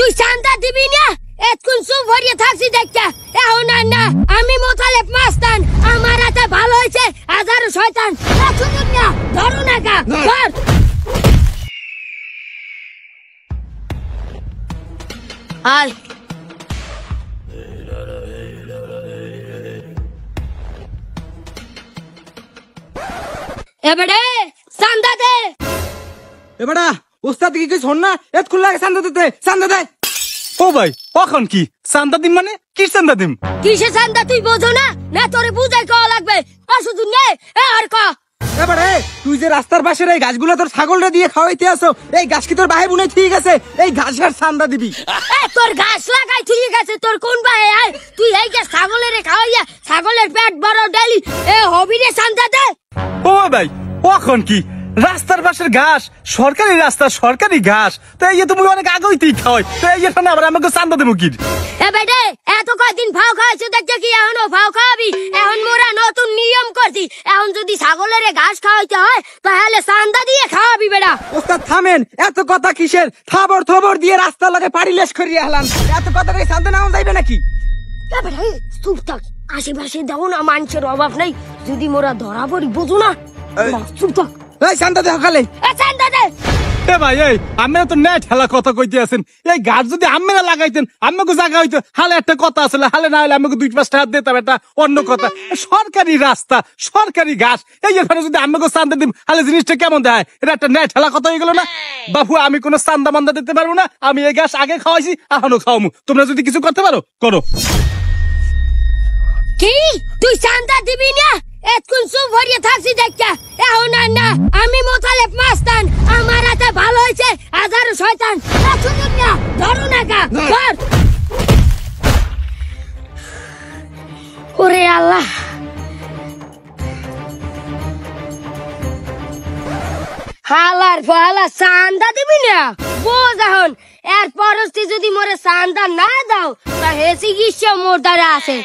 তুই চান্দা দিবি না এতক্ষণ চুপ হয়ে থাকছি দেখতে এখন আর না আমি মোতালেব মাস্তান আমার হাতে ভালো হয়েছে হাজারো শয়তান শুনুন না ধরো না গা ধর আয় এবারে চান্দা দে এবারে ওস্তাদ কি কইছ না এতক্ষণ লাগে চান্দা দিতে চান্দা দে ও ভাই কখন কি চান্দা দিম মানে কি চান্দা দিম কিসে চান্দা তুই বোঝো না না তোরে বুঝাই কওয়া লাগবে শুধু নে আর ক এবারে তুই যে রাস্তার পাশের এই গাছগুলো তোর ছাগলটা দিয়ে খাওয়াইতে আসো এই গাছ কি তোর ভাই বোনে ঠিক আছে এই ঘাসের চান্দা দিবি তোর ঘাস লাগাই ঠিক আছে তোর কোন ভাই আয় তুই এই গাছ ছাগলের খাওয়াইয়া ছাগলের পেট বড় ডালি হবি রে চান্দা দে ও ভাই কখন কি রাস্তার পাশের ঘাস সরকারি রাস্তা সরকারি ঘাস তো এই তুমি অনেক আগে হইতেই খাওয়াই তো এই না আবার আমাকে চান্দা দেবো কি বেটে এত কয়দিন ফাও খাওয়াইছো দেখছো কি এখনো ফাও খাওয়াবি এখন মোরা নতুন নিয়ম করছি এখন যদি ছাগলের ঘাস খাওয়াইতে হয় তাহলে চান্দা দিয়ে খাওয়াবি বেটা ওস্তাদ থামেন এত কথা কিসের থাবর থবর দিয়ে রাস্তা লাগে পাড়িলেশ করিয়া হলাম এত কথা কই চান্দা নাও যাইবে নাকি বেটা চুপ থাক আশেপাশে দেখো না মানুষের অভাব নেই যদি মোরা ধরা পড়ি বুঝো না চুপ থাক এই চান্দা দে সকালে চান্দা দে এ ভাই এই আমরা তো নেট হেলা কথা কইতে আছেন এই গাছ যদি আমরা লাগাইতেন আমাকে জায়গা হইতো হালে একটা কথা আসলে হালে না হলে আমাকে 2-5 টাকা দিতাম এটা অন্য কথা সরকারি রাস্তা সরকারি ঘাস এই এখানে যদি আমাকে চান্দা দিম হালে জিনিসটা কেমন দেয় এটা একটা নেট হেলা কথা হয়ে গেল না বাবু আমি কোনো চান্দা মান্দা দিতে পারবো না আমি এই ঘাস আগে খাওয়াইছি এখনো খাওয়ামু তোমরা যদি কিছু করতে পারো করো কি তুই চান্দা দিবি না এতক্ষণ চুপ হয়ে থাকছি দেখতে এখন আর না আমি মোতালেব মাস্তান আমার হাতে ভালো হয়েছে হাজারো শয়তান শুনুন না ধরো না গা ধর ওরে আল্লাহ হালার ফালা চান্দা দিবি না বোঝ এখন এর পরস্তি যদি মোরে চান্দা না দাও তা হে চিকিৎসা মোর দ্বারা আছে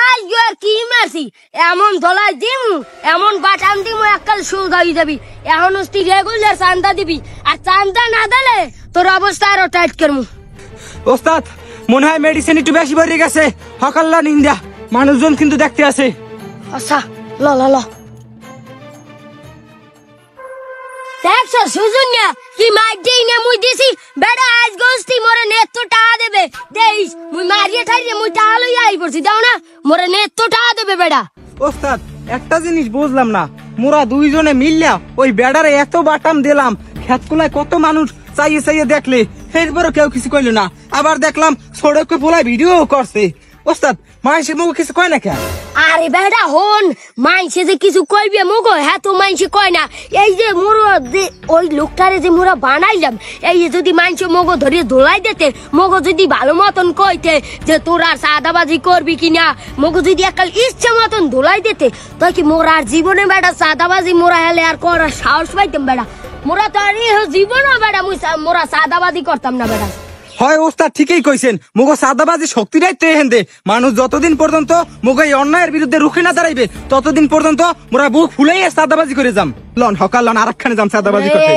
আজ আর কি মারছি এমন ধলাই দিমু এমন বাটাম দিমু এককাল সুগাই যাবি এখন তুই রেগুলার চান্দা দিবি আর চান্দা না দিলে তোর অবস্থা আরো টাইট করমু ওস্তাদ মনে হয় মেডিসিন একটু বেশি বেড়ে গেছে হকাল্লা নিন্দা মানুষজন কিন্তু দেখতে আসে আচ্ছা ল ল ল দেখছো সুজুনিয়া কি মাইক দেই না মুই দিছি বেড়া আজ গোস্তি মোরে নেত টাকা দেবে দেইস মুই মারিয়ে ঠাইরে মুই টাকা লই আই পড়ছি দাও না মোরে নেত টাকা দেবে বেড়া ওস্তাদ একটা জিনিস বুঝলাম না মোরা দুইজনে মিললা ওই বেড়ারে এত বাটাম দিলাম খেতকুলায় কত মানুষ চাইয়ে চাইয়ে দেখলে এরপরও কেউ কিছু কইলো না আবার দেখলাম সড়কে পোলায় ভিডিও করছে ওস্তাদ মাইসে মুখ কিছু কয় না কে আরে বেড়া হন মাইসে যে কিছু কইবে মগো হ্যাঁ তো মাইসে কয় না এই যে মোরা ওই লোকটারে যে মোরা বানাইলাম এই যদি মাইসে মগো ধরে ধোলাই দিতে মগো যদি ভালো মতন কইতে যে তোরা সাদাবাজি করবি কিনা মগো যদি একাল ইচ্ছা মতন ধোলাই দিতে তাই কি মোরা আর জীবনে বেড়া সাদাবাজি মোরা হেলে আর করার সাহস পাইতাম বেড়া মোরা তো আর জীবনও বেড়া মোরা সাদাবাজি করতাম না বেড়া হয় ওস্তাদ ঠিকই কইছেন মুগো সাদাবাজি শক্তিটাই তো হেন্দে মানুষ যতদিন পর্যন্ত মুগো এই অন্যায়ের বিরুদ্ধে রুখে না দাঁড়াইবে ততদিন পর্যন্ত মোরা বুক ফুলেই সাদাবাজি করে যাম লন হকাল লন আরেকখানে যাম সাদাবাজি করতে